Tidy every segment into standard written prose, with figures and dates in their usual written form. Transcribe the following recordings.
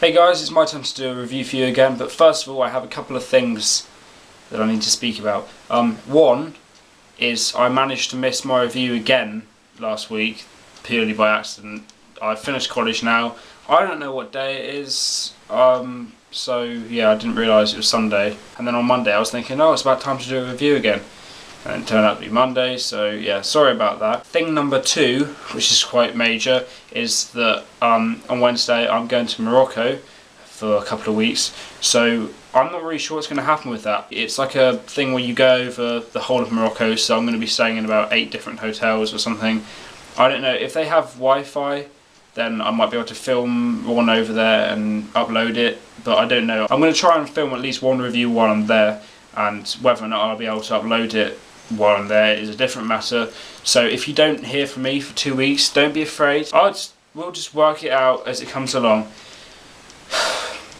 Hey guys, it's my time to do a review for you again, but first of all I have a couple of things that I need to speak about. One is I managed to miss my review again last week, purely by accident. I've finished college now. I don't know what day it is, so yeah, I didn't realise it was Sunday. And then on Monday I was thinking, oh, it's about time to do a review again. And it turned out to be Monday, so yeah, sorry about that. Thing number two, which is quite major, is that on Wednesday I'm going to Morocco for a couple of weeks. So I'm not really sure what's going to happen with that. It's like a thing where you go over the whole of Morocco, so I'm going to be staying in about 8 different hotels or something. I don't know, if they have Wi-Fi, then I might be able to film one over there and upload it, but I don't know. I'm going to try and film at least one review while I'm there, and whether or not I'll be able to upload it while I'm there is a different matter. So if you don't hear from me for 2 weeks, don't be afraid. We'll just work it out as it comes along.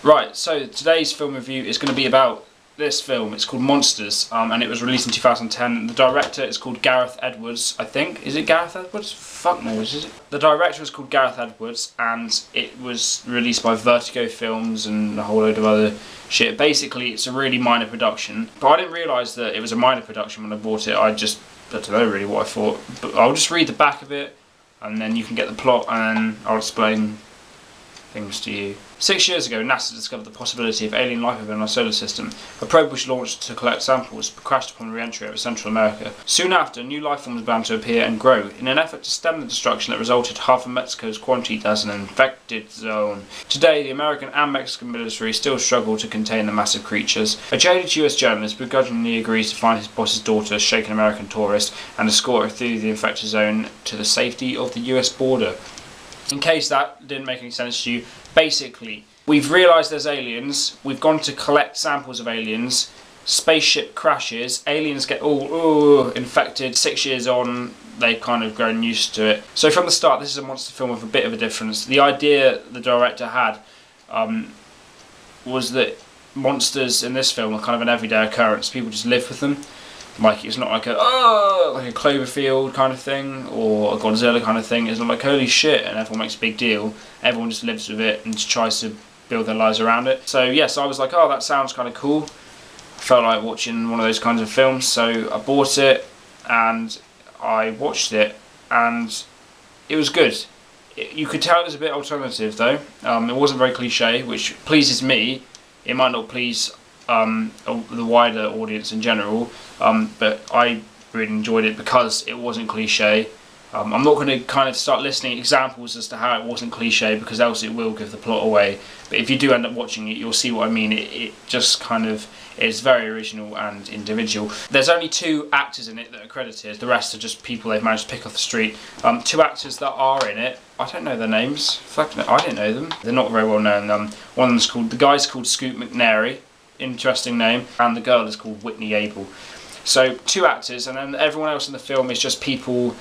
Right, so today's film review is going to be about this film. It's called Monsters, and it was released in 2010. The director is called Gareth Edwards, I think. Is it Gareth Edwards? Fuck knows, is it? The director is called Gareth Edwards, and it was released by Vertigo Films and a whole load of other shit. Basically, it's a really minor production, but I didn't realise that it was a minor production when I bought it. I don't know really what I thought, but I'll just read the back of it, and then you can get the plot, and I'll explain things to you. 6 years ago, NASA discovered the possibility of alien life within our solar system. A probe was launched to collect samples, but crashed upon re-entry over Central America. Soon after, new life forms began to appear and grow. In an effort to stem the destruction that resulted, half of Mexico's quarantined as an infected zone. Today, the American and Mexican military still struggle to contain the massive creatures. A jaded US journalist begrudgingly agrees to find his boss's daughter, a shaken American tourist, and escort her through the infected zone to the safety of the US border. In case that didn't make any sense to you, basically, we've realised there's aliens, we've gone to collect samples of aliens, spaceship crashes, aliens get all infected. 6 years on, they've kind of grown used to it. So from the start, this is a monster film with a bit of a difference. The idea the director had was that monsters in this film are kind of an everyday occurrence. People just live with them. Like, it's not like a Cloverfield kind of thing or a Godzilla kind of thing. It's not like holy shit and everyone makes a big deal. Everyone just lives with it and just tries to build their lives around it. So yes, I was like, oh, that sounds kind of cool. I felt like watching one of those kinds of films, so I bought it and I watched it and it was good. You could tell it was a bit alternative though. It wasn't very cliche, which pleases me. It might not please the wider audience in general, but I really enjoyed it because it wasn't cliche. I'm not going to kind of start listing examples as to how it wasn't cliche, because else it will give the plot away. But if you do end up watching it, you'll see what I mean. It just kind of is very original and individual. There's only 2 actors in it that are credited. The rest are just people they've managed to pick off the street. 2 actors that are in it, I don't know their names. Fuck no, I didn't know them. They're not very well known. One of them's called, the guy's called Scoot McNairy, interesting name, and the girl is called Whitney Able. So 2 actors, and then everyone else in the film is just people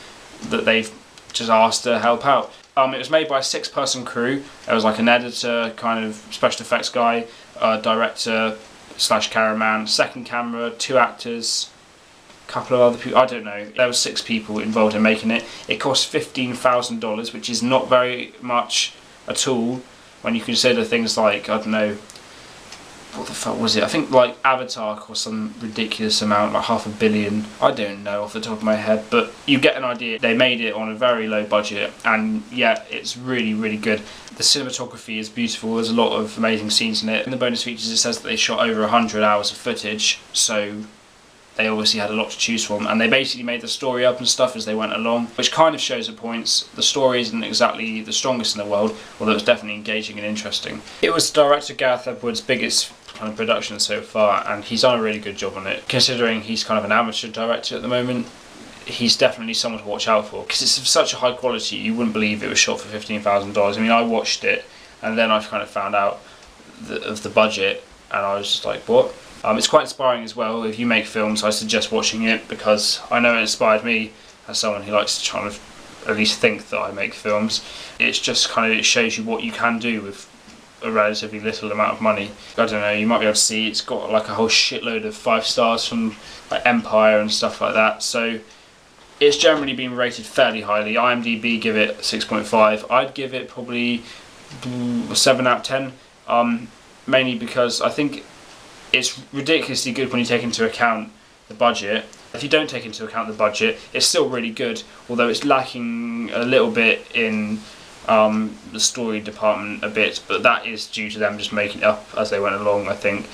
that they've just asked to help out. It was made by a 6-person crew. There was like an editor, kind of special effects guy, director / cameraman, second camera, 2 actors, a couple of other people, I don't know. There were 6 people involved in making it. It cost $15,000, which is not very much at all when you consider things like, I don't know, what the fuck was it? I think like Avatar cost some ridiculous amount, like $500 million. I don't know off the top of my head, but you get an idea. They made it on a very low budget, and yeah, it's really, really good. The cinematography is beautiful. There's a lot of amazing scenes in it. In the bonus features, it says that they shot over 100 hours of footage, so they obviously had a lot to choose from, and they basically made the story up and stuff as they went along, which kind of shows the points. The story isn't exactly the strongest in the world, although it's definitely engaging and interesting. It was director Gareth Edwards' biggest kind of production so far, and he's done a really good job on it. Considering he's kind of an amateur director at the moment, he's definitely someone to watch out for, because it's of such a high quality. You wouldn't believe it was shot for $15,000. I mean, I watched it and then I kind of found out of the budget, and I was just like, what? It's quite inspiring as well. If you make films, I suggest watching it, because I know it inspired me as someone who likes to try and at least think that I make films. It's just kind of, it shows you what you can do with a relatively little amount of money. I don't know, you might be able to see it's got like a whole shitload of 5 stars from like Empire and stuff like that, so it's generally been rated fairly highly. IMDb give it 6.5. I'd give it probably a 7 out of 10. mainly because I think it's ridiculously good when you take into account the budget. If you don't take into account the budget, it's still really good, although it's lacking a little bit in the story department a bit, but that is due to them just making it up as they went along, I think.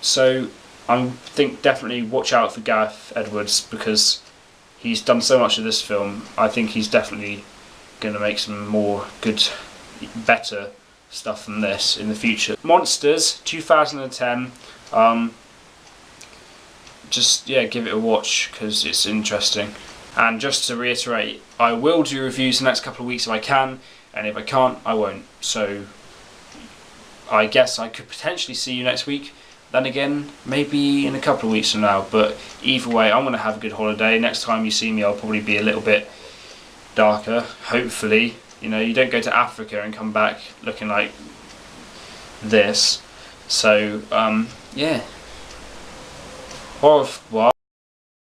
So I think definitely watch out for Gareth Edwards, because he's done so much of this film. I think he's definitely going to make some more good, better stuff than this in the future. Monsters 2010. Just give it a watch because it's interesting. And just to reiterate, I will do reviews the next couple of weeks if I can, and if I can't, I won't. So I guess I could potentially see you next week. Then again, maybe in a couple of weeks from now. But either way, I'm going to have a good holiday. Next time you see me, I'll probably be a little bit darker, hopefully. You know, you don't go to Africa and come back looking like this. So, yeah. Au revoir.